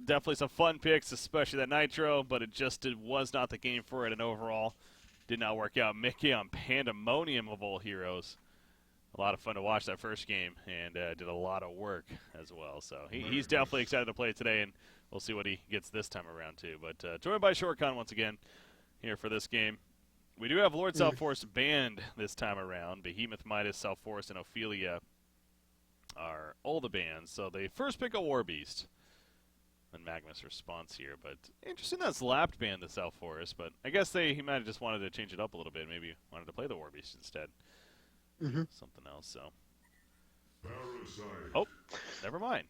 definitely some fun picks, especially that Nitro, but it just was not the game for it, and overall did not work out. Mickey on Pandemonium of all heroes. A lot of fun to watch that first game, and did a lot of work as well. So he's definitely excited to play today, and we'll see what he gets this time around too. But joined by Shortcon once again here for this game. We do have Lord Self-Force banned this time around. Behemoth, Midas, Self-Force, and Ophelia are all the bans. So they first pick a War Beast. And Magnus' response here. But interesting that's Lapped banned the Self-Force, but I guess he might have just wanted to change it up a little bit. Maybe wanted to play the War Beast instead. Something else, so. Parasite. Oh, never mind.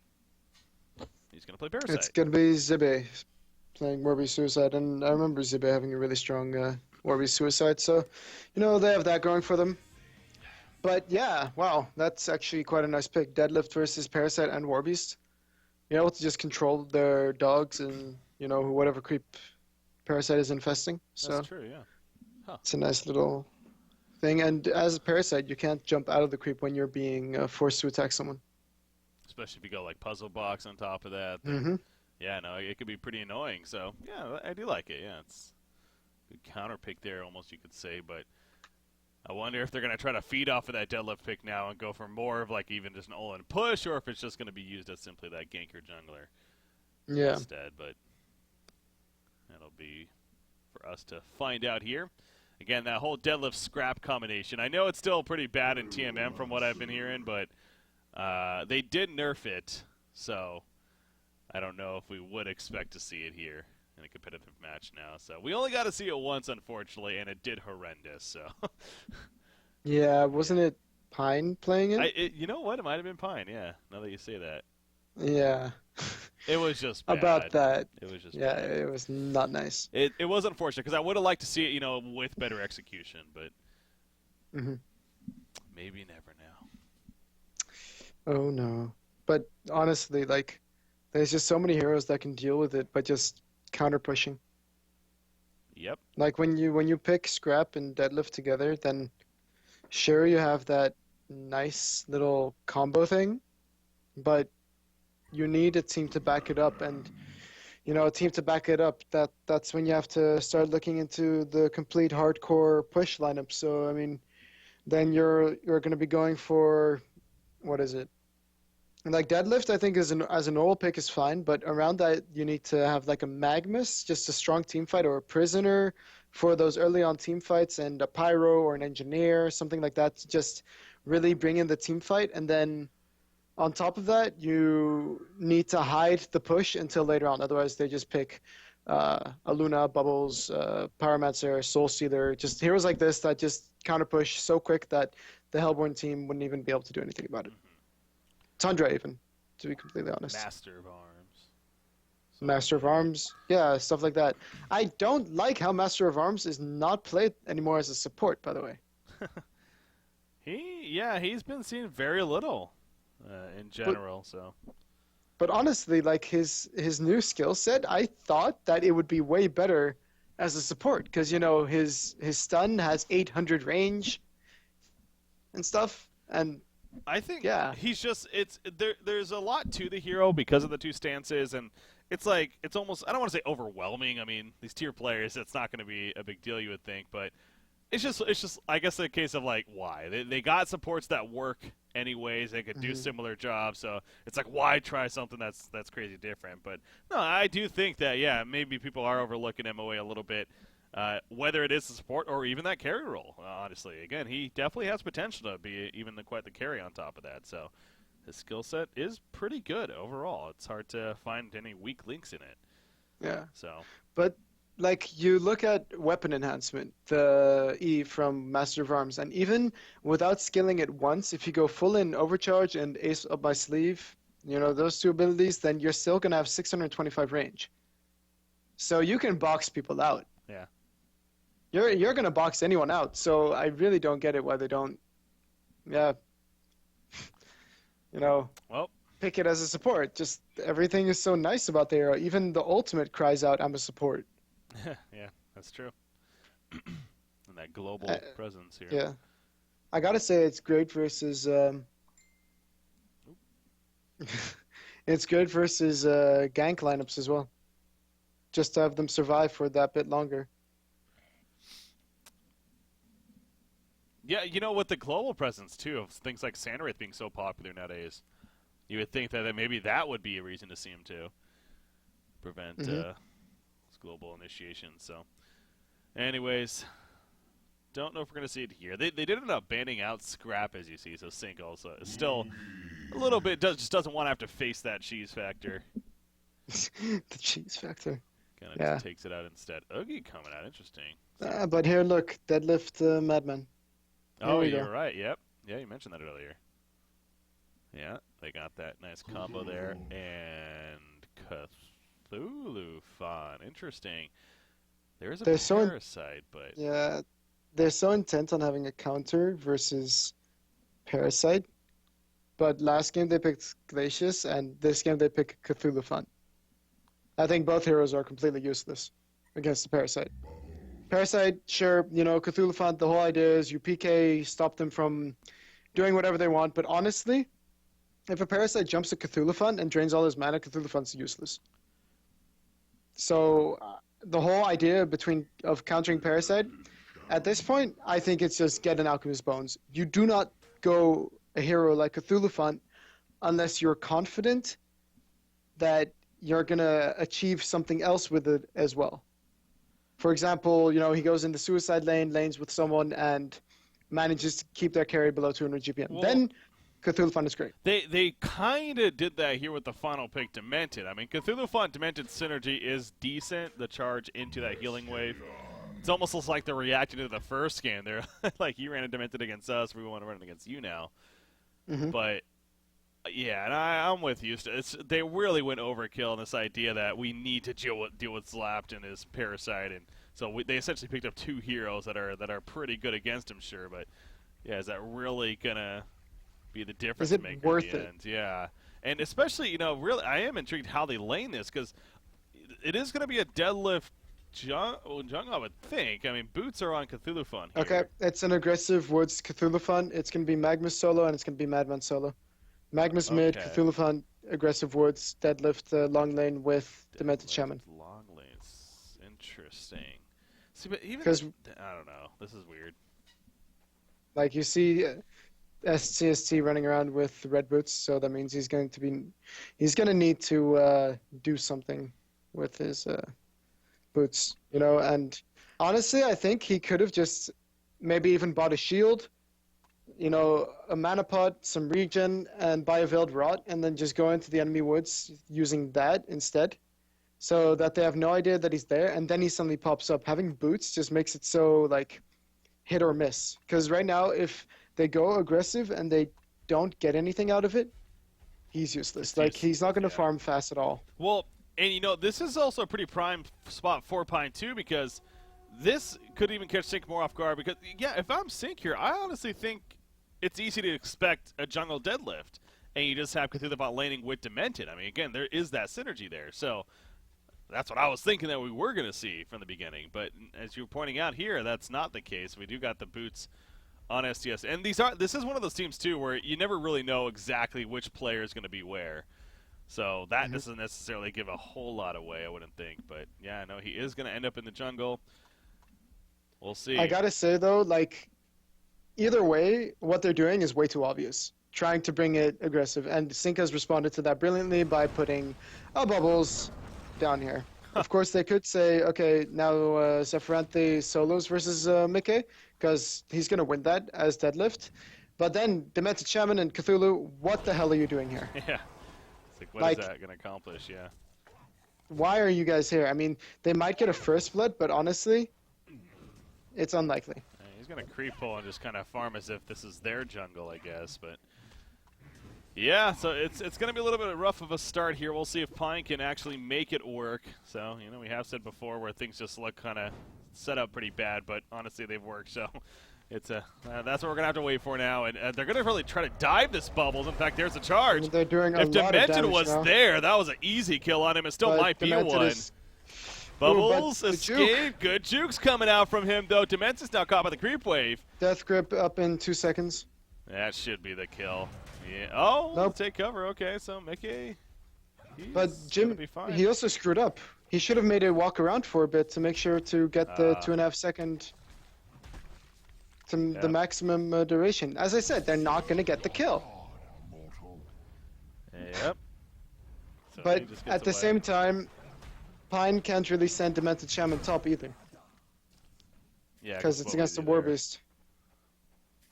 He's going to play Parasite. It's going to be Zibe playing Warby Suicide, and I remember Zibe having a really strong Warby Suicide, so, they have that going for them. But yeah, wow, that's actually quite a nice pick. Deadlift versus Parasite and Warbeast. You're able to just control their dogs and, whatever creep Parasite is infesting. So that's true, yeah. Huh. It's a nice little thing. And as a Parasite, you can't jump out of the creep when you're being forced to attack someone. Especially if you go like Puzzle Box on top of that. Yeah, no, it could be pretty annoying. So, yeah, I do like it. Yeah, it's a good counter pick there, almost you could say. But I wonder if they're going to try to feed off of that deadlift pick now and go for more of like even just an all-in push, or if it's just going to be used as simply that ganker jungler instead. But that'll be for us to find out here. Again, that whole deadlift scrap combination. I know it's still pretty bad in TMM from what I've been hearing, but they did nerf it, so I don't know if we would expect to see it here in a competitive match now. So we only got to see it once, unfortunately, and it did horrendous. So yeah, wasn't it Pine playing it? You know what? It might have been Pine. Yeah, now that you say that. Yeah. It was just bad. About that. It was just bad. It was not nice. It was unfortunate because I would have liked to see it, with better execution, but maybe never now. Oh no. But honestly, there's just so many heroes that can deal with it, but just counter pushing. Yep. Like when you pick Scrap and Deadlift together, then sure you have that nice little combo thing, but you need a team to back it up, and a team to back it up, that's when you have to start looking into the complete hardcore push lineup. So I mean, then you're going to be going for, what is it? Like Deadlift, I think as an old pick is fine, but around that you need to have like a Magnus, just a strong team fight, or a Prisoner for those early on team fights, and a Pyro or an Engineer, something like that, to just really bring in the team fight. And then on top of that, you need to hide the push until later on. Otherwise, they just pick Aluna, Bubbles, Pyromancer, Soul Stealer, just heroes like this that just counter push so quick that the Hellborn team wouldn't even be able to do anything about it. Tundra even, to be completely honest. Master of Arms. Master of Arms, yeah, stuff like that. I don't like how Master of Arms is not played anymore as a support, by the way. He's been seen very little in general, But honestly, like his new skill set, I thought that it would be way better as a support, because his stun has 800 range and stuff, and I think he's just there's a lot to the hero because of the two stances, and it's almost, I don't want to say overwhelming. I mean, these tier players, it's not going to be a big deal, you would think, but it's just I guess a case of like, why they got supports that work anyways, they could do similar jobs, so it's like, why try something that's crazy different? But no, I do think that maybe people are overlooking MOA a little bit. Whether it is the support or even that carry role, honestly. Again, he definitely has potential to be even quite the carry on top of that. So his skill set is pretty good overall. It's hard to find any weak links in it. Yeah. So, but like you look at weapon enhancement, the E from Master of Arms, and even without skilling it once, if you go full in Overcharge and Ace Up My Sleeve, those two abilities, then you're still gonna have 625 range. So you can box people out. Yeah. You're gonna box anyone out, so I really don't get it why they don't, pick it as a support. Just everything is so nice about the hero. Even the ultimate cries out, "I'm a support." Yeah, that's true. And that global presence here. Yeah, I gotta say it's great versus It's good versus gank lineups as well, just to have them survive for that bit longer. Yeah, you know, with the global presence too of things like Sandwraith being so popular nowadays, you would think that maybe that would be a reason to see him too, prevent Hmm global initiation. So, anyways, don't know if we're gonna see it here. They did end up banning out Scrap, as you see, so Sync also is still a little bit just doesn't want to have to face that cheese factor. The cheese factor. Kind of Yeah. takes it out instead. Oogie coming out, interesting. But here, look, deadlift Madman. Here Oh, we you're go. right. Yep. Yeah, you mentioned that earlier. Yeah, they got that nice combo there. And Cthulhu Fawn. Interesting. There's a They're so in parasite, but Yeah, they're so intent on having a counter versus Parasite. But last game they picked Glacius, and this game they pick Cthulhu. I think both heroes are completely useless against the Parasite. Parasite, sure, Cthulhu, the whole idea is you PK, stop them from doing whatever they want. But honestly, if a Parasite jumps to Cthulhu and drains all his mana, Cthulhu's useless. So the whole idea of countering Parasite, at this point, I think it's just get an Alchemist Bones. You do not go a hero like Cthulhu unless you're confident that you're going to achieve something else with it as well. For example, he goes in the suicide lanes with someone and manages to keep their carry below 200 GPM. well, Then Cthulhu is great. they kind of did that here with the final pick, Demented. I mean, Cthulhu Fawn Demented synergy is decent. The charge into that healing wave. It's almost looks like they're reacting to the first game. They're like, you ran a Demented against us, we want to run it against you now. Mm-hmm. But yeah, and I'm with you. They really went overkill in this idea that we need to deal with Zlapt and his Parasite, and so they essentially picked up two heroes that are pretty good against him, sure. But yeah, is that really gonna be the difference Is it maker worth in the it? end? Yeah, and especially really, I am intrigued how they lane this because it is gonna be a deadlift jungle, I would think. I mean, boots are on Cthulhu Fun here. Okay, it's an aggressive Woods Cthulhu. It's going to be Magma solo and it's going to be Madman solo. Magma's mid, Okay. Cthulhu, aggressive Woods, deadlift long lane with Demented Shaman. Long lanes, interesting. See, but even Because I don't know. This is weird. like you see SCST running around with red boots, so that means he's going to need to do something with his boots, and honestly, I think he could have just maybe even bought a shield, a mana pot, some regen, and buy a Veiled Rot, and then just go into the enemy woods using that instead, so that they have no idea that he's there, and then he suddenly pops up. Having boots just makes it so, like, hit or miss. Because right now, if they go aggressive and they don't get anything out of it, he's useless. It's Like, useless, he's not going to yeah. farm fast at all. Well, and this is also a pretty prime spot for PinE too, because this could even catch Sync more off guard. Because yeah, if I'm Sync here, I honestly think it's easy to expect a jungle deadlift, and you just have Cthulhu bot laning with Demented. I mean, again, there is that synergy there. So that's what I was thinking that we were going to see from the beginning. But as you're pointing out here, that's not the case. We do got the boots on STS, and this is one of those teams too where you never really know exactly which player is going to be where. So that doesn't necessarily give a whole lot away, I wouldn't think. But yeah, no, he is going to end up in the jungle. We'll see. I gotta say though, like, either way, what they're doing is way too obvious. Trying to bring it aggressive, and Sync has responded to that brilliantly by putting bubbles down here. Of course, they could say, okay, now Zephyranthi solos versus Mickey, because he's gonna win that as deadlift. But then Demented Shaman and Cthulhu, what the hell are you doing here? Yeah. It's like, what Like- is that going to accomplish? Yeah. Why are you guys here? I mean, they might get a first blood, but honestly, it's unlikely. He's going to creep pull and just kind of farm as if this is their jungle, I guess. But yeah, so it's going to be a little bit rough of a start here. We'll see if PinE can actually make it work. So, we have said before where things just look kind of set up pretty bad, but honestly they've worked. So it's that's what we're going to have to wait for now. And they're going to really try to dive this Bubbles. In fact, there's a charge. I mean, they're doing a If lot of Demented damage was now. there, that was an easy kill on him. It still But might be a Demented one. is- Bubbles Ooh, but the juke. escape. Good jukes coming out from him, though. Demented's now caught by the creep wave. Death grip up in 2 seconds. That should be the kill. Yeah. Oh, Nope. take cover. Okay, so Mickey But He's gonna Jim, be fine. he also screwed up. He should have made it walk around for a bit to make sure to get the 2.5 second to the maximum duration. As I said, they're not going to get the kill. Yep. So But he just gets at the away. same time, PinE can't really send Demented Shaman top either. Yeah, Because it's what against the we do there. War Beast.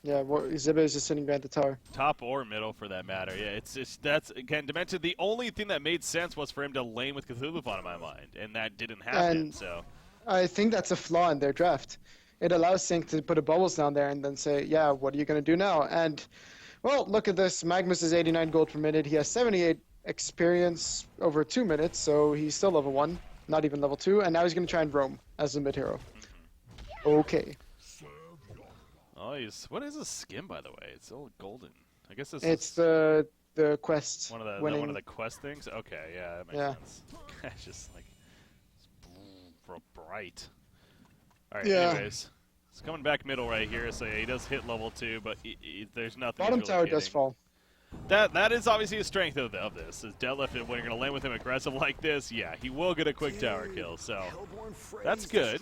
Yeah, Zibba is just sitting behind the tower. Top or middle, for that matter. Yeah, that's again Demented. The only thing that made sense was for him to lane with Cthulhu in my mind, and that didn't happen. And so I think that's a flaw in their draft. It allows Sync to put a bubbles down there and then say, yeah, what are you going to do now? And, well, look at this. Magnus is 89 gold per minute. He has 78 experience over 2 minutes, so he's still level 1, not even level 2. And now he's going to try and roam as a mid-hero. Okay. oh, what is his skin, by the way? It's all golden. I guess this It's is the quest. one of the winning. one of the quest things. Okay, yeah, that makes sense. It's just like it's bright. All right, Yeah. anyways, it's coming back middle right here. So yeah, he does hit level 2, but there's nothing. Bottom he's really tower does hitting. fall. That is obviously a strength of this. Is deadlift, and when you're going to land with him aggressive like this, yeah, he will get a quick tower kill. So that's good.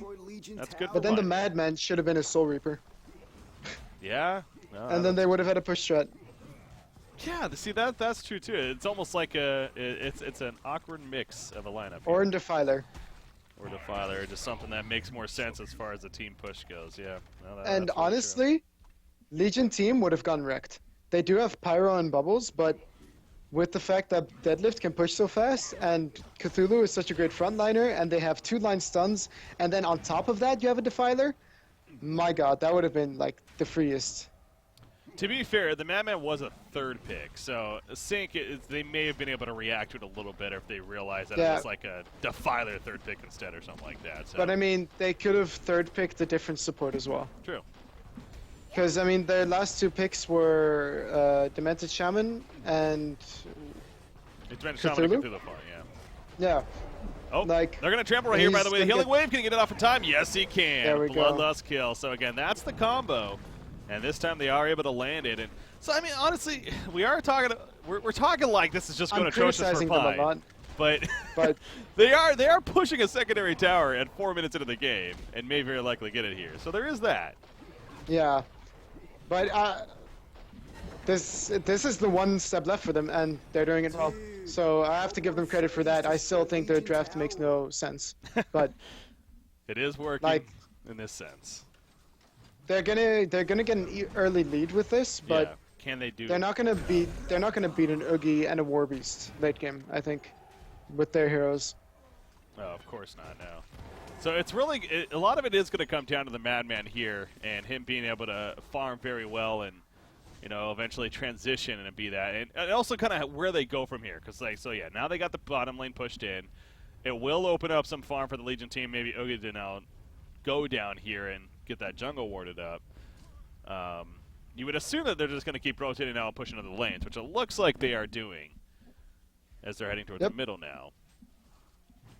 That's good. But then the PinE. Madman should have been a Soul Reaper. Yeah. No, And then they would have had a push strat. yeah. See that's true too. It's almost like it's an awkward mix of a lineup. Or here. in Defiler. Or Defiler, just something that makes more sense as far as the team push goes. Yeah. No, And that's really true. honestly, Legion team would have gone wrecked. They do have Pyro and Bubbles, but with the fact that Deadlift can push so fast, and Cthulhu is such a great frontliner, and they have 2-line stuns, and then on top of that you have a Defiler, my god, that would have been like the freest. To be fair, the Madman was a third pick, so Sync, they may have been able to react to it a little better if they realized that it was like a Defiler third pick instead or something like that. So. But I mean, they could have third picked a different support as well. True. Because, I mean, their last 2 picks were Demented Shaman and It's been Shaman and Cthulhu fun, yeah. yeah. Oh, Like, they're going to trample right here, by the way. The gonna Healing Wave, can he get it off in time? Yes, he can. There we go. Bloodlust kill. So, again, that's the combo. And this time they are able to land it. And so, I mean, honestly, we are talking, we're talking like this is just going I'm atrocious for criticizing them a lot. PinE. But they are pushing a secondary tower at 4 minutes into the game and may very likely get it here. So there is that. Yeah. But this is the one step left for them, and they're doing it well. So I have to give them credit for that. I still think their draft makes no sense, but it is working like, in this sense. They're gonna get an early lead with this, but yeah. Can they do? they're not gonna beat an Oogie and a War Beast late game. I think with their heroes. Oh, of course not. No. So it's really a lot of it is going to come down to the Madman here and him being able to farm very well and eventually transition and be that, and also kind of where they go from here. Because now they got the bottom lane pushed in. It will open up some farm for the Legion team. Maybe Oogie to now go down here and get that jungle warded up. You would assume that they're just going to keep rotating now and pushing into the lanes, which it looks like they are doing as they're heading towards the middle now.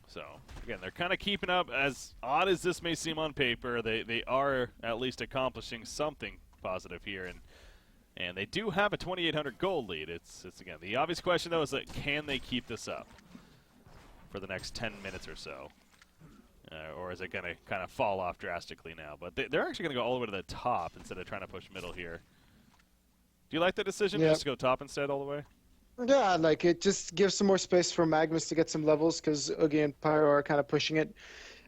So, again, they're kind of keeping up. As odd as this may seem on paper, they are at least accomplishing something positive here. And they do have a 2,800 gold lead. It's again, the obvious question, though, is that can they keep this up for the next 10 minutes or so? Or is it going to kind of fall off drastically now? But they're actually going to go all the way to the top instead of trying to push middle here. Do you like the decision just to go top instead all the way? Yeah, like it just gives some more space for Magnus to get some levels because Oogie and Pyro are kind of pushing it.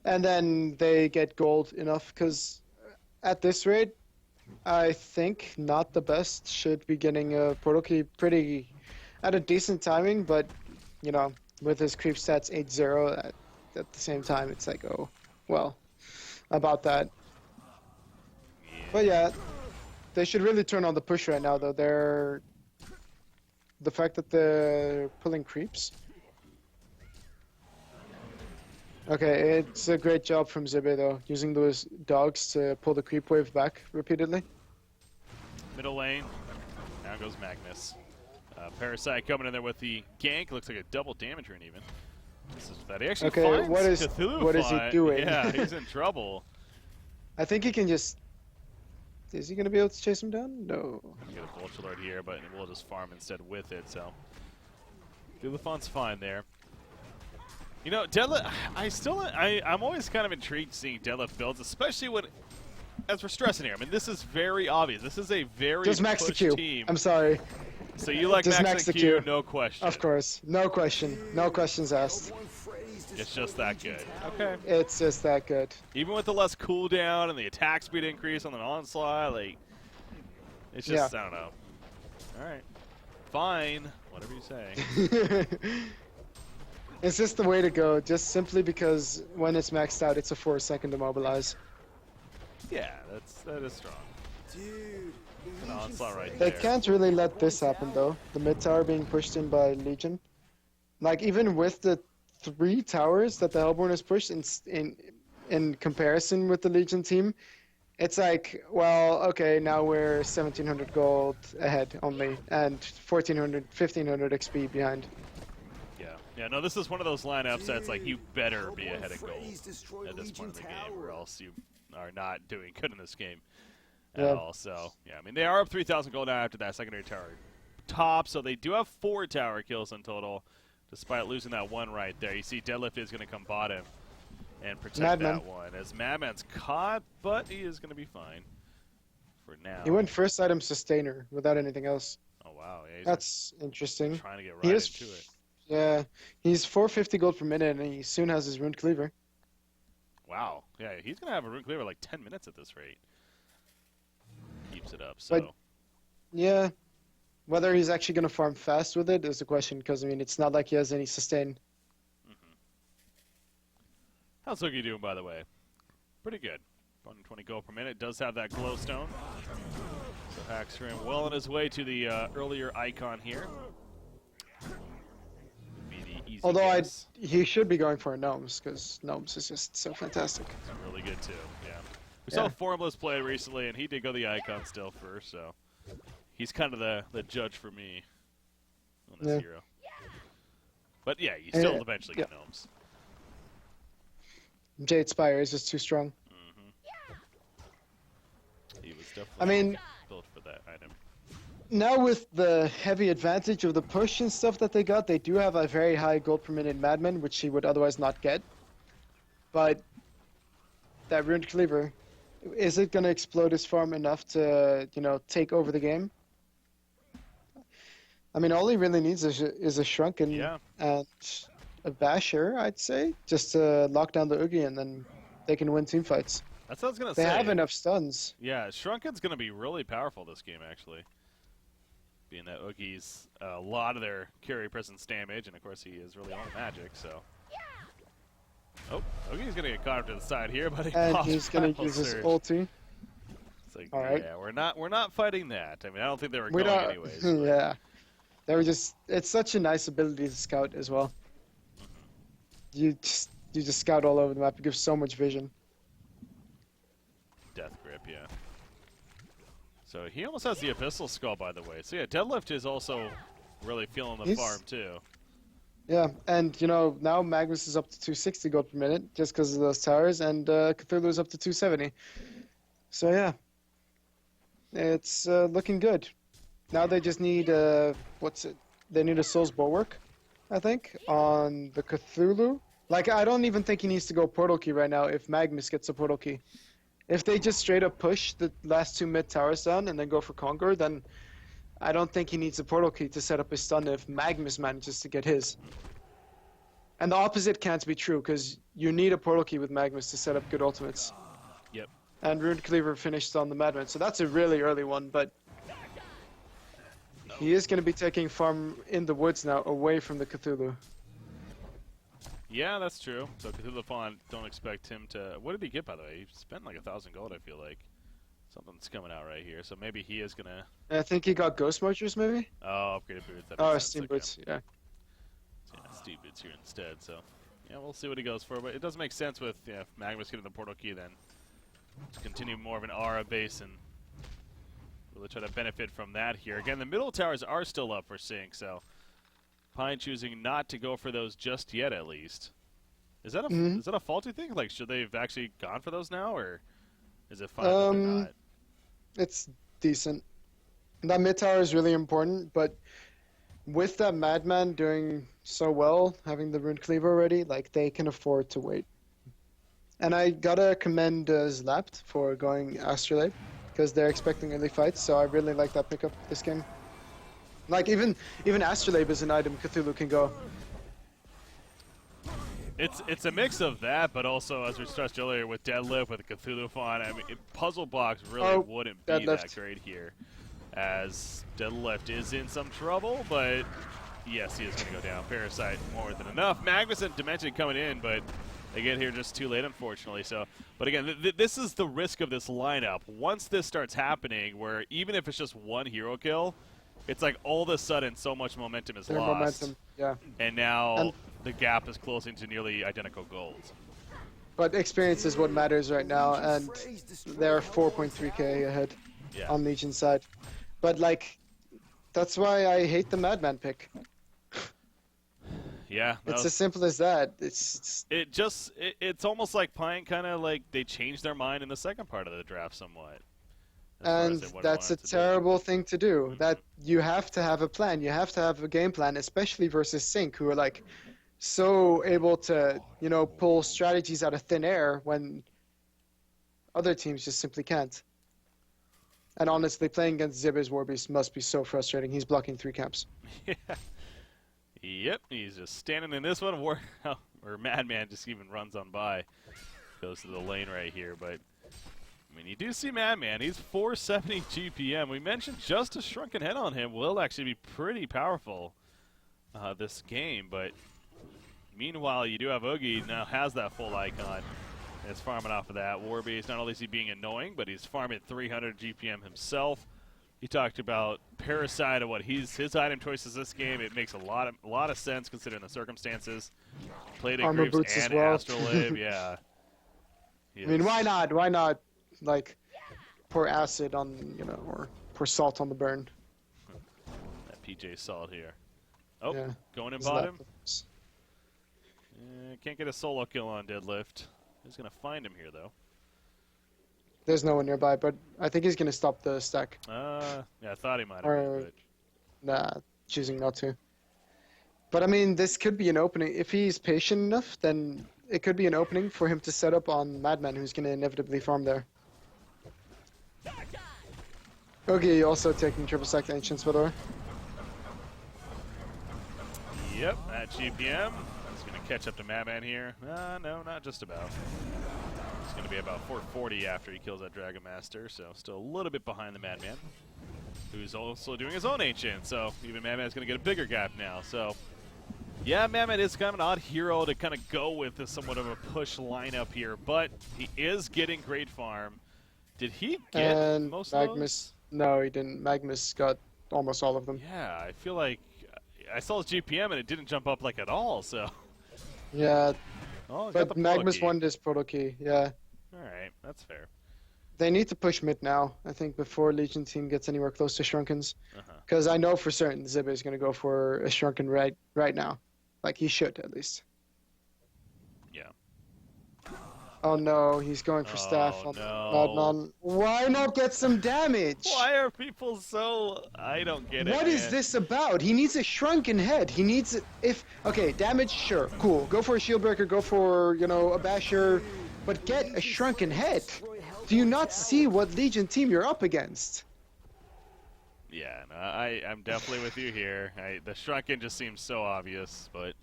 And then they get gold enough because at this rate, I think not the best should be getting a Portal Key pretty at a decent timing, but, with his creep stats 8-0, at the same time, it's like, oh, well, about that. Yeah. But yeah, they should really turn on the push right now, though. The fact that they're pulling creeps. Okay, it's a great job from Zibe, though, using those dogs to pull the creep wave back repeatedly. Middle lane. Now goes Magnus. Parasite coming in there with the gank. Looks like a double damage rune even. This is bad. He actually finds Cthulhu. What is he doing? Yeah, he's in trouble. I think he can just... Is he going to be able to chase him down? No. Get a Vulture Lord here, but we'll just farm instead with it, so... Cthulhufon's fine there. You know, Deadlift, I'm always kind of intrigued seeing Deadlift builds, especially when, as we're stressing here, I mean, this is very obvious. This is a very Just max the push Q. team. I'm sorry. So you like Just max the Q, no question. Of course. No question. No questions asked. It's just that good. Okay. It's just that good. Even with the less cooldown and the attack speed increase on an onslaught, like, it's just, I don't know. All right. Fine. Whatever you say. It's just the way to go, just simply because when it's maxed out, it's a 4-second immobilize. Yeah, that is strong. Dude, An onslaught right They there. can't really let this happen, though. The mid tower being pushed in by Legion. Like, even with the 3 towers that the Hellborn has pushed in comparison with the Legion team, it's like, well, okay, now we're 1,700 gold ahead only, and 1,400, 1,500 XP behind. Yeah, no, this is one of those lineups that's like, you better be ahead of gold at this point in the game, or else you are not doing good in this game at all. So, yeah, I mean, they are up 3,000 gold now after that secondary tower top, so they do have 4 tower kills in total, despite losing that one right there. You see Deadlift is going to come bottom and protect that one, as Madman's caught, but he is going to be fine for now. He went first item sustainer without anything else. Oh, wow. Yeah, that's interesting. Trying to get right into it. Yeah, he's 450 gold per minute, and he soon has his Rune Cleaver. Wow. Yeah, he's going to have a Rune Cleaver like 10 minutes at this rate. Keeps it up, so. But, yeah, whether he's actually going to farm fast with it is the question, because, I mean, it's not like he has any sustain. How's Hoogie doing, by the way? Pretty good. 120 gold per minute. Does have that glowstone. So Hackstream well on his way to the earlier icon here. Although he should be going for a Gnomes, because Gnomes is just so fantastic. It's really good too, yeah. We saw Formless play recently, and he did go the icon still first, so he's kind of the judge for me on this hero. But yeah, you still eventually get Gnomes. Jade Spire is just too strong. He was definitely built for that item. Now with the heavy advantage of the push and stuff that they got, they do have a very high gold per minute Madman, which he would otherwise not get. But that Rune Cleaver, is it going to explode his farm enough to, you know, take over the game? I mean, all he really needs is a Shrunken and a Basher, I'd say, just to lock down the Oogie, and then they can win team fights. That's what I was going to say. They have enough stuns. Yeah, Shrunken's going to be really powerful this game, actually. Being that Oogie's a lot of their carry presence damage, and of course he is really on magic, so. Oh, Oogie's going to get caught up to the side here, but he's going to use his ulti. It's like, yeah, we're not fighting that. I mean, I don't think they were going anyways. Yeah. They were just, it's such a nice ability to scout as well. You just scout all over the map. It gives so much vision. Death grip, yeah. So he almost has the Abyssal Skull, by the way. So yeah, Deadlift is also really feeling the farm too. Yeah, and you know, now Magnus is up to 260 gold per minute just because of those towers, and Cthulhu is up to 270. So yeah, it's looking good. Now they just need they need a Soul's Bulwark, I think, on the Cthulhu. Like, I don't even think he needs to go Portal Key right now if Magnus gets a Portal Key. If they just straight up push the last 2 mid towers down and then go for Conqueror, then I don't think he needs a Portal Key to set up his stun if Magnus manages to get his. And the opposite can't be true, because you need a Portal Key with Magnus to set up good ultimates. Yep. And Rune Cleaver finished on the Madman, so that's a really early one, but he is going to be taking farm in the woods now, away from the Cthulhu. Yeah, that's true. So Cthulhu, don't expect him to... What did he get, by the way? He spent like 1,000 gold, I feel like. Something's coming out right here, so maybe he is going to... I think he got Ghost Marchers, maybe? Oh, upgraded boots. Oh, Steam Boots, yeah. So, yeah, Steam Boots here instead, so... Yeah, we'll see what he goes for, but it does make sense with if Magnus getting the Portal Key, then to continue more of an aura base and really try to benefit from that here. Again, the middle towers are still up for sync, so PinE choosing not to go for those just yet, at least. Is that a faulty thing? Like, should they have actually gone for those now, or is it fine that they're not? It's decent. That mid tower is really important, but with that Madman doing so well, having the Rune Cleaver already, like they can afford to wait. And I gotta commend Zlapt for going Astrolabe because they're expecting early fights, so I really like that pickup this game. Like even Astrolabe is an item Cthulhu can go. It's a mix of that, but also, as we stressed earlier, with Deadlift, with the Cthulhu font, I mean, Puzzle Box really wouldn't be that great here, as Deadlift is in some trouble, but yes, he is going to go down. Parasite more than enough. Magnus and Dimension coming in, but they get here just too late, unfortunately. So, but again, this is the risk of this lineup. Once this starts happening, where even if it's just one hero kill, it's like all of a sudden so much momentum is lost. Momentum, yeah. And now the gap is closing to nearly identical goals. But experience is what matters right now, and they're 4.3k ahead on Legion's side. But like, that's why I hate the Madman pick. Yeah, it's as simple as that. It's almost like PinE kind of like they changed their mind in the second part of the draft somewhat. And that's a terrible thing to do. That you have to have a plan. You have to have a game plan, especially versus Sync, who are like so able to, you know, pull strategies out of thin air when other teams just simply can't. And honestly, playing against Zib's Warbeast must be so frustrating. He's blocking 3 camps. Yeah. Yep, he's just standing in this one, or Madman just even runs on by. Goes to the lane right here, but I mean, you do see Madman. He's 470 GPM. We mentioned just a shrunken head on him will actually be pretty powerful this game, but meanwhile, you do have Oogie now has that full icon. And is farming off of that. Warbeast, not only is he being annoying, but he's farming 300 GPM himself. He talked about Parasite and what his item choices this game. It makes a lot of sense considering the circumstances. Played in Armor groups boots and as well. Astrolabe, yeah. I mean, why not? Why not, like, pour acid on, you know, or pour salt on the burn? That PJ salt here. Oh, yeah. Going in bottom. Can't get a solo kill on Deadlift. He's going to find him here, though. There's no one nearby, but I think he's going to stop the stack. Yeah, I thought he might have been, but... Nah, choosing not to. But, I mean, this could be an opening. If he's patient enough, then it could be an opening for him to set up on Madman, who's going to inevitably farm there. Okay, also taking triple stack Ancients, by the way. Yep, at GPM. He's going to catch up to Madman here. No, not just about. It's going to be about 440 after he kills that Dragon Master, so still a little bit behind the Madman, who's also doing his own Ancient, so even Madman's going to get a bigger gap now. So, yeah, Madman is kind of an odd hero to kind of go with as somewhat of a push lineup here, but he is getting great farm. Did he get most of those? No, he didn't. Magnus got almost all of them. Yeah, I feel like I saw his GPM and it didn't jump up like at all, so... Yeah, but Magnus won this proto key, yeah. Alright, that's fair. They need to push mid now, I think, before Legion team gets anywhere close to Shrunkens. Because I know for certain Zib is going to go for a Shrunken right now. Like, he should, at least. Yeah. Oh no, he's going for staff on Madman. Why not get some damage? Why are people so... I don't get it, What is this about? He needs a shrunken head. He needs... Okay, damage, sure, cool. Go for a shield breaker, go for, you know, a basher. But get a shrunken head. Do you not see what Legion team you're up against? Yeah, no, I'm definitely with you here. The shrunken just seems so obvious, but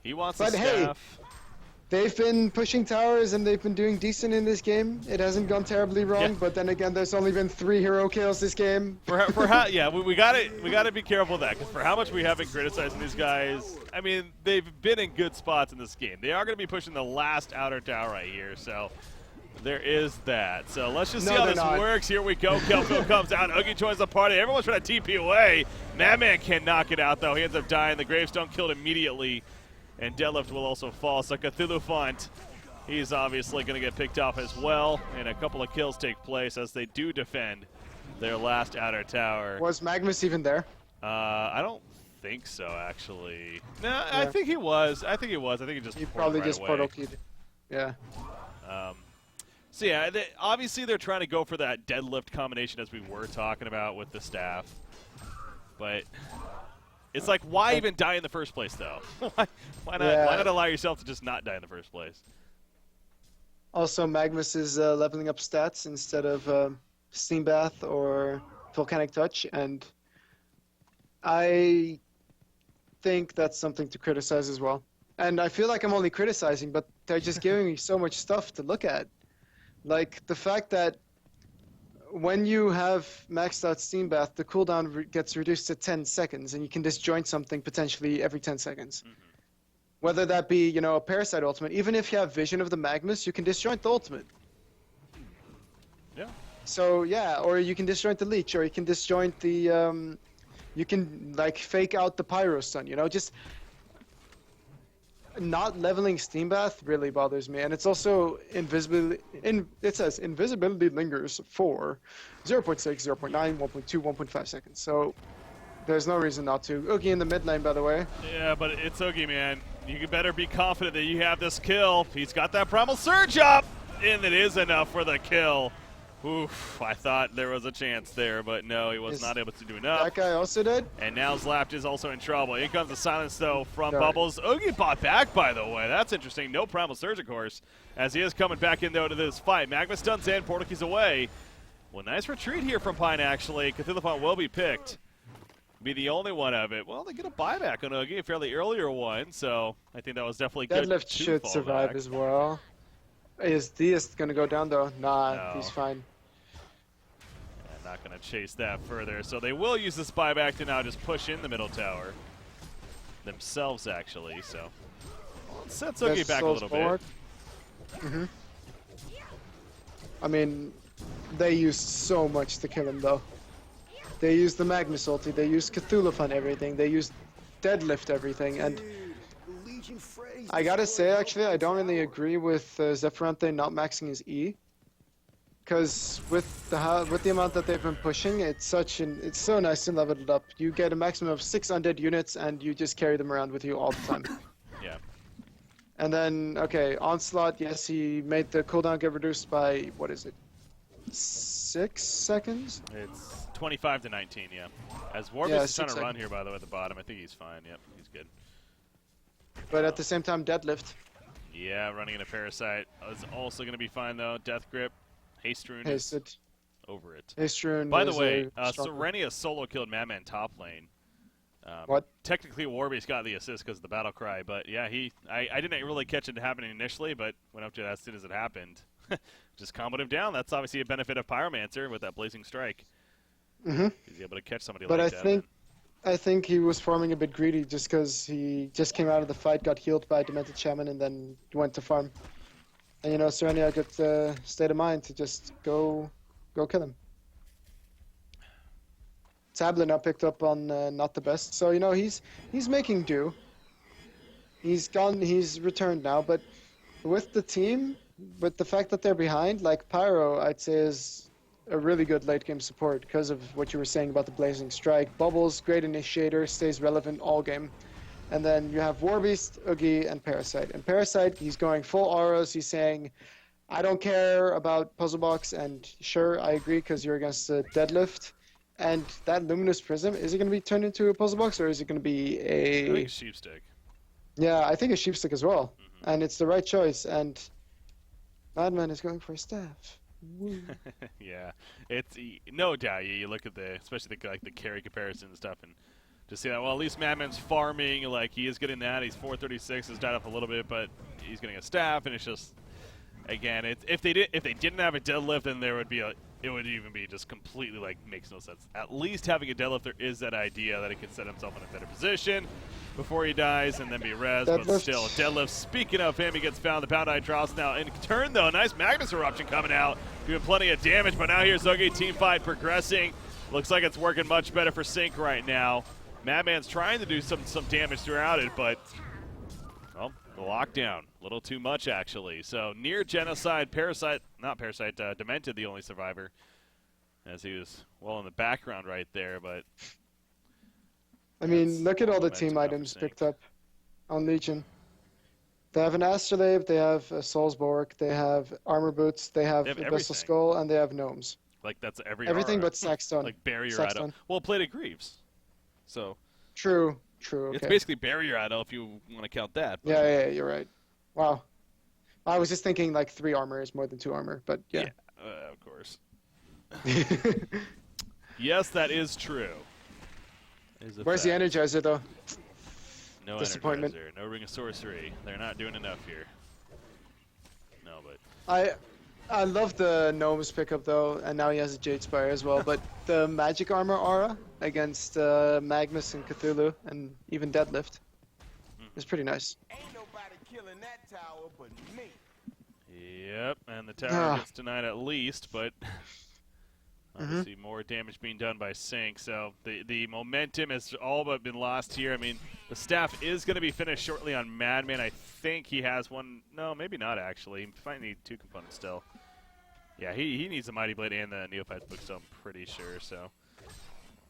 he wants a staff. Hey, they've been pushing towers and they've been doing decent in this game. It hasn't gone terribly wrong, but then again, there's only been 3 hero kills this game. For how, yeah, we gotta be careful of that, because for how much we have been criticizing these guys, I mean, they've been in good spots in this game. They are going to be pushing the last outer tower right here, so there is that. So let's just see how this works. Here we go. Kelko comes out. Oogie joins the party. Everyone's trying to TP away. Madman can knock it out, though. He ends up dying. The Gravestone killed immediately. And Deadlift will also fall. So Cthulhu Font, he's obviously going to get picked off as well. And a couple of kills take place as they do defend their last outer tower. Was Magnus even there? I don't think so, actually. No, yeah. I think he was. I think he just probably right just away. portal keyed. Yeah. So yeah, obviously they're trying to go for that deadlift combination as we were talking about with the staff. But It's like, why even die in the first place, though? Why not? Yeah. Why not allow yourself to just not die in the first place? Also, Magnus is leveling up stats instead of Steam Bath or Volcanic Touch, and I think that's something to criticize as well. And I feel like I'm only criticizing, but they're just giving me so much stuff to look at. Like the fact that when you have maxed out Steam Bath, the cooldown gets reduced to 10 seconds, and you can disjoint something potentially every 10 seconds. Mm-hmm. Whether that be, you know, a Parasite ultimate, even if you have Vision of the Magnus, you can disjoint the ultimate. Yeah. So yeah, or you can disjoint the Leech, or you can disjoint the, you can like fake out the Pyro Stun. You know, just not leveling Steam Bath really bothers me, and it's also invisibility. It says invisibility lingers for 0.6, 0.9, 1.2, 1.5 seconds. So there's no reason not to. Oogie in the mid lane, by the way. Yeah, but it's Oogie, man. You better be confident that you have this kill. He's got that Primal Surge up, and it is enough for the kill. Oof, I thought there was a chance there, but no, he was not able to do enough. That guy also did? And now Zlapt is also in trouble. Here comes the silence, though, from Darn. Bubbles. Oogie bought back, by the way. That's interesting. No Primal Surge, of course, as he is coming back in, though, to this fight. Magma stuns in, Portal Keys away. Well, nice retreat here from PinE, actually. Cthulhu will be picked. Be the only one of it. Well, they get a buyback on Oogie, a fairly earlier one, so I think that was definitely good. Deadlift should survive back. as well. Is Diaz gonna go down though? Nah, No. he's fine. And not going to chase that further, so they will use this buyback to now just push in the middle tower. Themselves, actually, so. Well, it sets Oogie back a little bit. Mm-hmm. I mean, they used so much to kill him though. They used the Magnus ulti, they used Cthulhu on everything, they used Deadlift everything, and I gotta say, actually, I don't really agree with Zephyrante not maxing his E, because with the amount that they've been pushing, it's so nice to level it up. You get a maximum of 6 undead units, and you just carry them around with you all the time. Yeah. And then, okay, Onslaught, yes, he made the cooldown get reduced by, what is it, 6 seconds? It's 25 to 19, yeah. As Warbeast Yeah, is trying to 6 run here, by the way, at the bottom. I think he's fine. Yep, he's good. But at the same time, Deadlift. Yeah, running in a Parasite is also going to be fine, though. Death Grip. Haste Rune is Hasted. over it. Haste Rune By the is way, a strong- Serenia solo killed Madman top lane. What? Technically, Warbeast got the assist because of the battle cry, but yeah, I didn't really catch it happening initially, but went up to it as soon as it happened. Just comboed him down. That's obviously a benefit of Pyromancer with that Blazing Strike. Mm-hmm. He's able to catch somebody But like that. I think he was farming a bit greedy just because he just came out of the fight, got healed by Demented Shaman, and then went to farm. And you know, Serenia got the state of mind to just go kill him. Tablet now picked up on not the best, so you know he's making do. He's returned now, but with the team, with the fact that they're behind, like Pyro, I'd say is a really good late game support because of what you were saying about the Blazing Strike. Bubbles, great initiator, stays relevant all game. And then you have Warbeast, Oogie, and Parasite. And Parasite, he's going full auras. He's saying, I don't care about Puzzle Box, and sure, I agree because you're against the Deadlift. And that Luminous Prism, is it going to be turned into a Puzzle Box or is it going to be I think a... it's Sheepstick. Yeah, I think a Sheepstick as well. And it's the right choice. And Madman is going for a staff. Woo. Yeah, it's no doubt. You look at especially the carry comparison and stuff, and just see that. Well, at least Madman's farming. Like he is getting that. He's 436. Has died up a little bit, but he's getting a staff, and it's just again, if they didn't have a deadlift, then there would be it would even be just completely makes no sense. At least having a deadlift, there is that idea that he can set himself in a better position before he dies and then be res, but still, deadlift. Speaking of him, he gets found. The Pound Eye drops now. In turn, though, nice Magnus Eruption coming out, doing plenty of damage, but now here's Oogie team fight progressing. Looks like it's working much better for Sync right now. Madman's trying to do some damage throughout it, but, well, the lockdown, a little too much, actually. So, near genocide, Demented, the only survivor, as he was, well, in the background right there, but... I mean, look at all the team items picked up on Legion. They have an Astrolabe, they have a Soul's Bulwark, they have Armor Boots, they have a Vessel Skull, and they have Gnomes. Like, that's everything aura. but Sackstone. Like, barrier Sackstone. item. Well, Plated Greaves. So, True. True. It's Okay. basically barrier idol if you want to count that. But Yeah. You're right. Wow. I was just thinking like 3 armor is more than 2 armor, but yeah. yeah, of course. Yes, that is true. Where's the Energizer though? No Disappointment. Energizer, no Ring of Sorcery. They're not doing enough here. No, but I love the Gnome's pickup though, and now he has a Jade Spire as well. But the Magic Armor aura against Magnus and Cthulhu, and even Deadlift, is pretty nice. Ain't nobody killing that tower but me. yep, and the tower gets denied at least, but obviously more damage being done by Sync. So the momentum has all but been lost here. I mean, the staff is going to be finished shortly on Madman. I think he has one. No, maybe not actually. He might need 2 components still. Yeah, he needs the Mighty Blade and the Neophyte's Book, so I'm pretty sure. So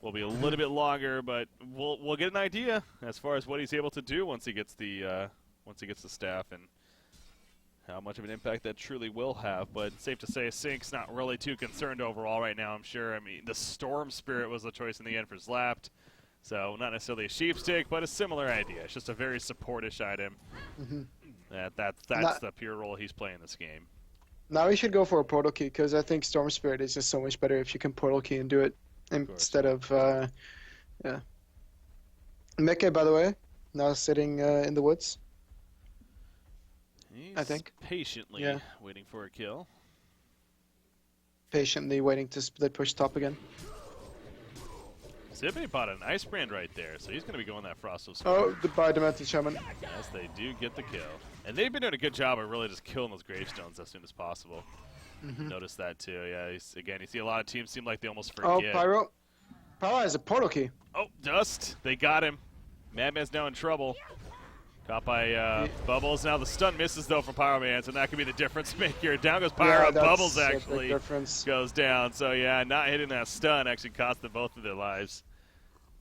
will be a little bit longer, but we'll get an idea as far as what he's able to do once he gets the staff and how much of an impact that truly will have. But it's safe to say Sync's not really too concerned overall right now, I'm sure. I mean, the Storm Spirit was the choice in the end for Slapped, so not necessarily a sheepstick, but a similar idea. It's just a very supportish item. That's the pure role he's playing this game. Now we should go for a Portal Key, because I think Storm Spirit is just so much better if you can Portal Key and do it instead of yeah. Mickey, by the way, now sitting in the woods. He's I think. patiently waiting for a kill. Patiently waiting to split push top again. Zippy bought an Ice Brand right there, so he's going to be going that Frost of Oh, the Biodemented Shaman. Yes, they do get the kill. And they've been doing a good job of really just killing those gravestones as soon as possible. Notice that too. Yeah, again, you see a lot of teams seem like they almost forget. Oh, Pyro. Pyro has a Portal Key. Oh, Dust. They got him. Madman's now in trouble. Caught by Bubbles. Now the stun misses, though, from Pyro Man, so that could be the difference maker. Down goes Pyro. Bubbles actually goes down. So, yeah, not hitting that stun actually cost them both of their lives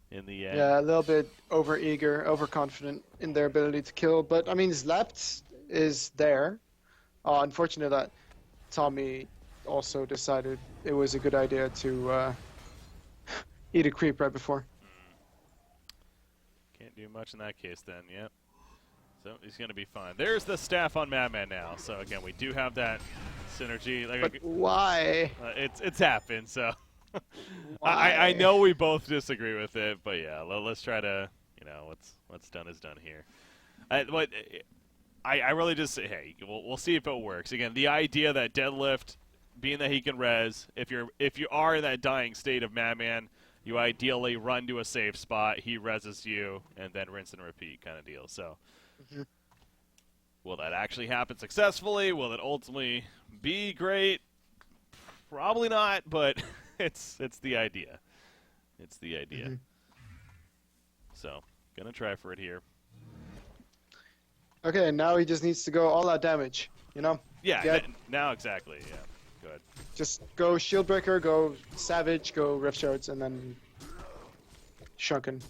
in the end. Yeah, a little bit over-eager, overconfident in their ability to kill. But, I mean, Slapped is there. Unfortunately, that Tommy also decided it was a good idea to eat a creep right before. Can't do much in that case then, yep. So he's going to be fine. There's the staff on Madman now. So, again, we do have that synergy. But why? It's happened, so... I know we both disagree with it, but yeah, let's try to, what's done is done here. I really just say, hey, we'll see if it works. Again, the idea that Deadlift, being that he can res, if you are in that dying state of Madman, you ideally run to a safe spot, he reses you, and then rinse and repeat kind of deal. So, will that actually happen successfully? Will it ultimately be great? Probably not, but it's the idea. It's the idea. So, gonna try for it here. Okay, now he just needs to go all out damage, Yeah, now exactly, yeah. Good. Just go Shield Breaker, go Savage, go Rift Shards, and then Shrunken,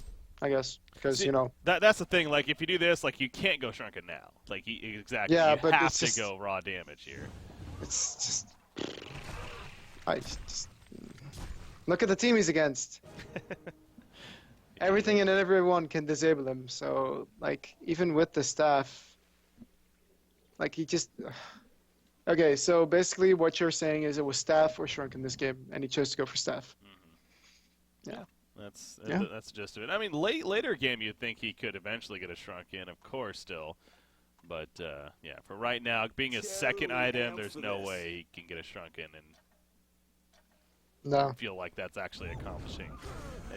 I guess. Because, That's the thing, like, if you do this, like, you can't go Shrunken now. Like, exactly. Yeah, you but have it's to just, go raw damage here. It's just... I just... Look at the team he's against. Everything and everyone can disable him, so, like, even with the staff, like, he just... Okay, so basically what you're saying is it was staff or shrunk in this game, and he chose to go for staff. Yeah. That's the gist of it. I mean, later game you'd think he could eventually get a shrunk in, of course, still. But, yeah, for right now, being a second item, there's no way he can get a shrunk in and feel like that's actually accomplishing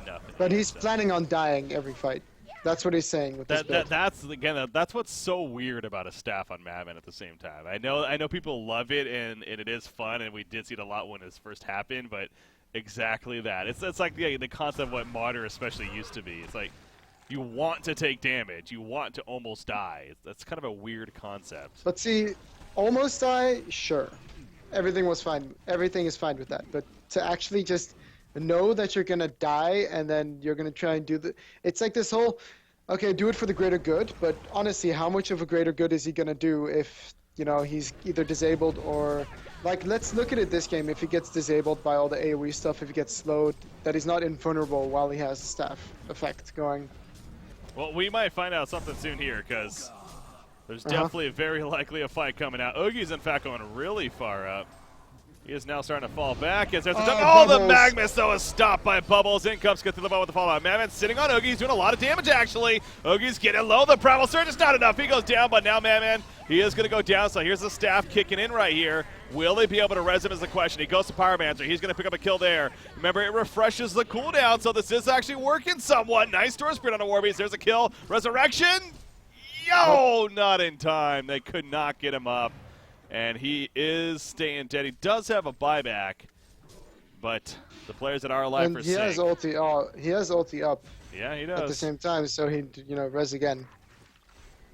enough. But he's planning on dying every fight. That's what he's saying with this build. That's what's so weird about a staff on Madman at the same time. I know people love it and it is fun, and we did see it a lot when it first happened, but exactly that. It's like the concept of what Martyr especially used to be. It's like you want to take damage, you want to almost die. That's kind of a weird concept. But see, almost die, sure. Everything was fine. Everything is fine with that. But to actually just know that you're gonna die and then you're gonna try and do it's like this whole, okay, do it for the greater good, but honestly, how much of a greater good is he gonna do if he's either disabled or, like, let's look at it this game. If he gets disabled by all the AoE stuff, if he gets slowed, that he's not invulnerable while he has staff effect going. Well, we might find out something soon here, because there's definitely very likely a fight coming out. Oogie's, in fact, going really far up. He is now starting to fall back as there's a the Bubbles. Magnus, though, is stopped by Bubbles. In comes Cthulhu with the fallout. Madman's sitting on Oogie. He's doing a lot of damage, actually. Oogie's getting low. The Primal Surge is not enough. He goes down, but now Madman, he is going to go down. So here's the staff kicking in right here. Will they be able to res him is the question. He goes to Pyromancer. He's going to pick up a kill there. Remember, it refreshes the cooldown, so this is actually working somewhat. Nice door sprint on a Warbeast. There's a kill. Resurrection. Yo, not in time. They could not get him up. And he is staying dead. He does have a buyback, but the players that are alive And for he has ulti. Oh, he has ulti up Yeah, he does. at the same time, so he, res again.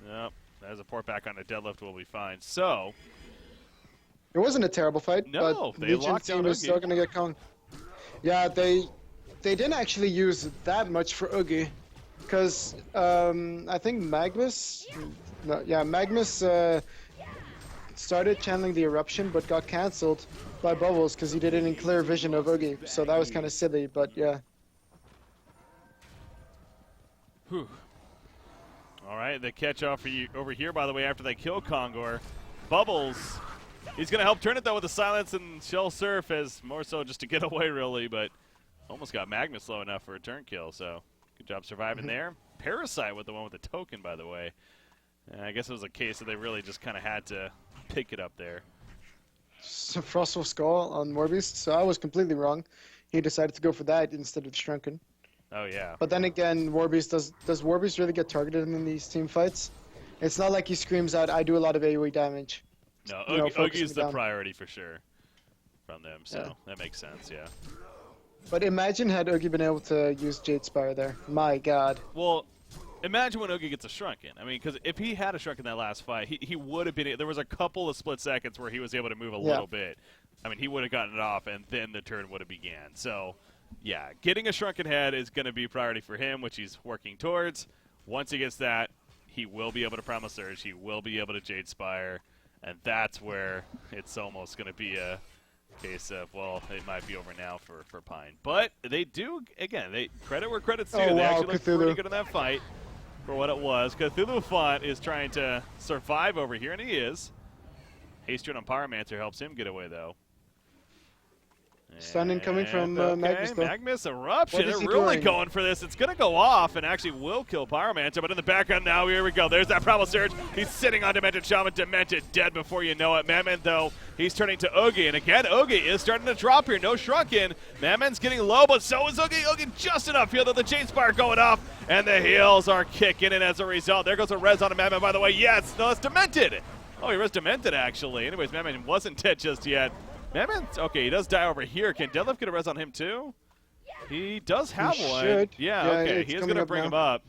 Yep, there's a port back on the deadlift. Will be fine. So It wasn't a terrible fight, No, but they Legion locked down team is Oogie. still going to get Kong. Yeah, they didn't actually use that much for Oogie, because I think Magnus, Magnus started channeling the eruption, but got cancelled by Bubbles because he did it in clear vision of Oogie, so that was kind of silly, but yeah. Whew. All right, the catch off for you over here, by the way, after they kill Kongor. Bubbles, he's going to help turn it, though, with the silence and shell surf, as more so just to get away, really, but almost got Magnus low enough for a turn kill, so good job surviving there. Parasite with the one with the token, by the way. I guess it was a case that they really just kind of had to pick it up there. So Frostful Skull on Warbeast, so I was completely wrong. He decided to go for that instead of Shrunken. Oh, yeah. But then again, Warbeast does Warbeast really get targeted in these team fights? It's not like he screams out, I do a lot of AoE damage. No, You know, Oogie focusing is the down. priority for sure from them, so Yeah. that makes sense, yeah. But imagine had Oogie been able to use Jade Spire there. My god. Well, imagine when Oogie gets a Shrunken. I mean, because if he had a Shrunken that last fight, he would have been. There was a couple of split seconds where he was able to move a little bit. I mean, he would have gotten it off, and then the turn would have began. So, yeah, getting a Shrunken head is going to be a priority for him, which he's working towards. Once he gets that, he will be able to Primal Surge. He will be able to Jade Spire, and that's where it's almost going to be a case of, well, it might be over now for PinE. But they do, again, they credit where credit's due. Oh, They wow, actually look Cthulhu. pretty good in that fight for what it was. Cthulhu Font is trying to survive over here, and he is. Haste on Pyromancer helps him get away, though. Stun incoming from And, Magnus, though. Magnus Eruption. What is They're he really doing? going for this. It's going to go off and actually will kill Pyromancer, but in the background now, here we go. There's that Primal Surge. He's sitting on Demented Shaman. Demented dead before you know it. Madman, though, he's turning to Oogie. And again, Oogie is starting to drop here. No Shrunken. Madman's getting low, but so is Oogie. Oogie just enough heal, though the Jade Spire going off, and the heals are kicking in as a result. There goes a res on a Madman, by the way. Yes, no, it's Demented. Oh, he was Demented, actually. Anyways, Madman wasn't dead just yet. Madman, okay, he does die over here. Can Deadlift get a res on him too? He does have He one. should. Yeah, Yeah, okay. it's He is coming going to up bring now. him up.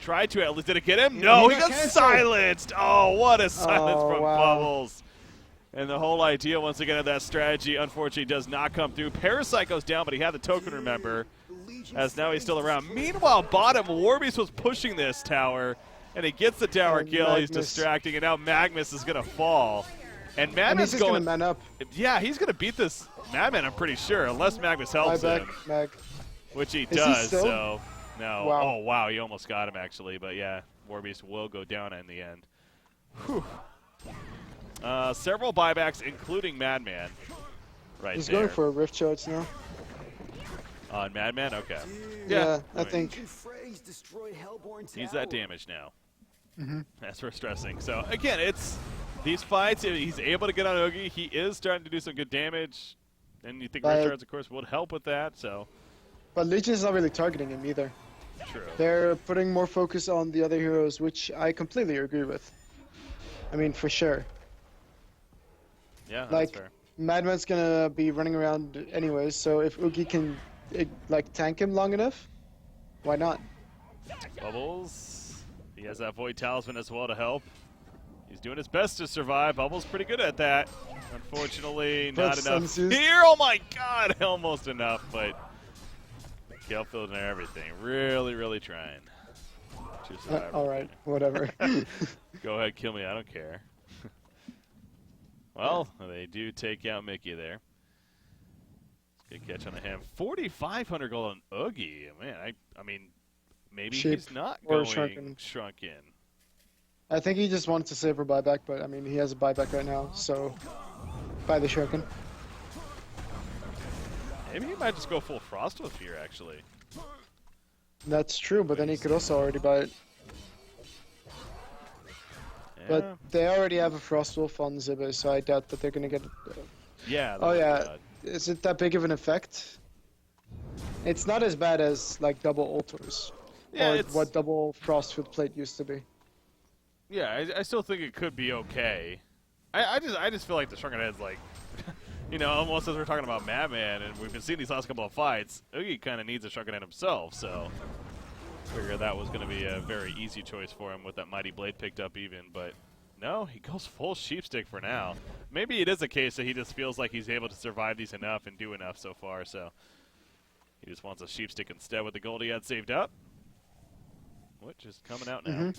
Try to at least. Did it get him? No, He he got got canceled. silenced. Oh, what a silence Oh, from wow. Bubbles. And the whole idea, once again, of that strategy, unfortunately, does not come through. Parasite goes down, but he had the token, remember, as now he's still around. Meanwhile, bottom, Warbeast was pushing this tower, and he gets the tower And kill. He's Magnus. distracting, and now Magnus is going to fall. And And he's Madman's just going to going. man up. Yeah, he's going to beat this Madman, I'm pretty sure, unless Magnus helps Bye him, back, Mag. which he he does, still? so no. Wow. Oh, wow, he almost got him, actually, but yeah, Warbeast will go down in the end. Whew. Several buybacks, including Madman, right He's there. going for a Rift Charge now. On Madman? Okay. Yeah, I mean, think. He's that damage now. Mhm. That's for stressing. So, again, it's these fights, if he's able to get on Oogie. He is starting to do some good damage. And you think But- Rift Shards, of course, would help with that, so But Legion is not really targeting him either. true. They're putting more focus on the other heroes, which I completely agree with. I mean, for sure. Yeah, that's Like, fair. Madman's gonna be running around anyways, so if Oogie can, like, tank him long enough, why not? Bubbles. He has that Void Talisman as well to help. He's doing his best to survive. Bubbles pretty good at that. Unfortunately, not But enough Sun's used. here. Oh my god, almost enough, but Gale filled in everything. Really, really trying to survive. Alright, whatever. Go ahead, kill me. I don't care. Well, they do take out Mickey there. Good catch on the ham. 4,500 gold on Oogie. Man, I mean, maybe sheep he's not or going shrunken. shrunken. I think he just wanted to save her buyback, but I mean, he has a buyback right now, so buy the shrunken. Maybe he might just go full Frostwolf here, actually. That's true, but then he could also already buy it. Yeah. But they already have a Frostwolf on Zibba, so I doubt that they're gonna get. Yeah. Oh yeah, God. is it that big of an effect? It's not as bad as like double Ultors, Yeah, or it's what double Frostwood Plate used to be. yeah. I still think it could be okay. I just feel like the Shrunken Head's like, you know, almost as we're talking about Madman, and we've been seeing these last couple of fights. Oogie kind of needs a Shrunken Head himself, so figured that was going to be a very easy choice for him with that Mighty Blade picked up even, but no, he goes full Sheepstick for now. Maybe it is a case that he just feels like he's able to survive these enough and do enough so far, so he just wants a Sheepstick instead with the gold he had saved up, which is coming out now.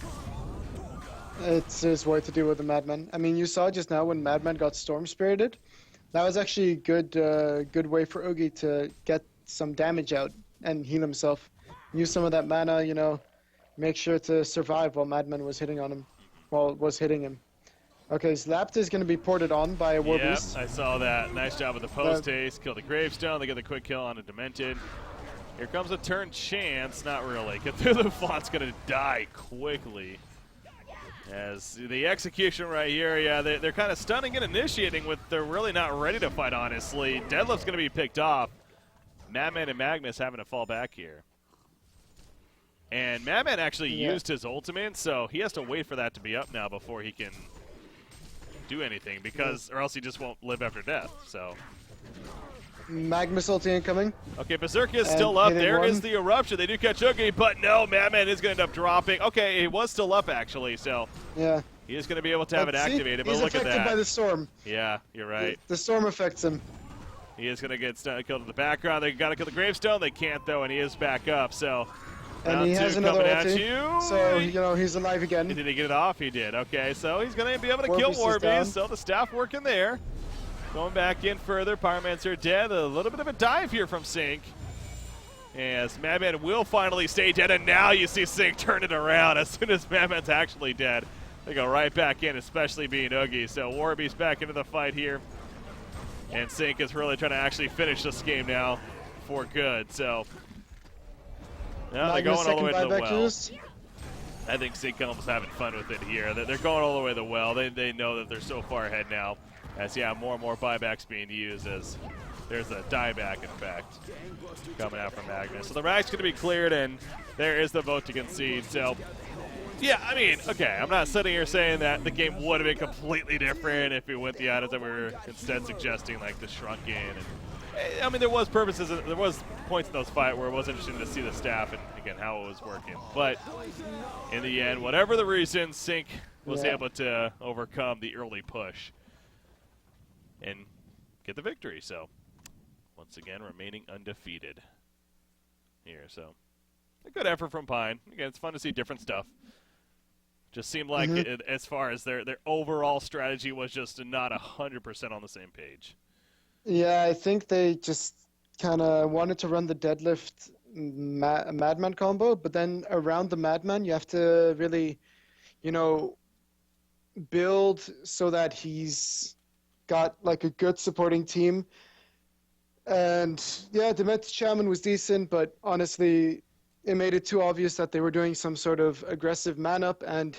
It's his way to deal with the Madman. I mean, you saw just now when Madman got Storm Spirited. That was actually a good way for Oogie to get some damage out and heal himself. Use some of that mana, you know, make sure to survive while Madman was hitting on him. While it was hitting him. Okay, Slapped is going to be ported on by a Yep, Warbeast. I saw that. Nice job with the post haste. Kill the Gravestone. They get the quick kill on a Demented. Here comes a turn chance. Not really. Cthulhu Font's going to die quickly. As the execution right here, yeah, they're kind of stunning and initiating with they're really not ready to fight, honestly. Deadlift's going to be picked off. Madman and Magnus having to fall back here. And Madman actually used his ultimate, so he has to wait for that to be up now before he can do anything, because or else he just won't live after death. So Magnus ulti incoming. okay, Berserk is still up. There is the eruption. They do catch Oogie, but no, Madman is going to end up dropping. Okay, he was still up actually, so yeah, he is going to be able to have it activated. But look at that. He's affected by the storm. Yeah, you're right. The storm affects him. He is going to get killed in the background. They got to kill the Gravestone. They can't though, and he is back up. So. And he has another ulti, so you know he's alive again. Did he get it off? He did. Okay, so he's going to be able to kill Warbeast Warbeast. So the staff working there. Going back in further. Pyromancer dead. A little bit of a dive here from Sync. As Madman will finally stay dead, and now you see Sync turn it around as soon as Madman's actually dead. They go right back in, especially being Oogie. So Warbeast back into the fight here. And Sync is really trying to actually finish this game now for good. So. Now they're going all the way to the well. I think Sync almost having fun with it here. They're going all the way to the well. They know that they're so far ahead now. As, yeah, more and more buybacks being used as there's a dieback, in fact, coming out from Magnus. So the rack's going to be cleared, and there is the vote to concede. So, yeah, I mean, okay, I'm not sitting here saying that the game would have been completely different if we went the items that we were instead suggesting, like the Shrunken and I mean, there was points in those fights where it was interesting to see the staff and, again, how it was working. But in the end, whatever the reason, Sync was able to overcome the early push and get the victory. So, once again, remaining undefeated here. So, a good effort from Pine. Again, it's fun to see different stuff. Just seemed like, as far as their overall strategy was just not 100% on the same page. Yeah, I think they just kind of wanted to run the deadlift Madman combo, but then around the Madman, you have to really, you know, build so that he's got like a good supporting team. And yeah, Demented Shaman was decent, but honestly, it made it too obvious that they were doing some sort of aggressive man up, and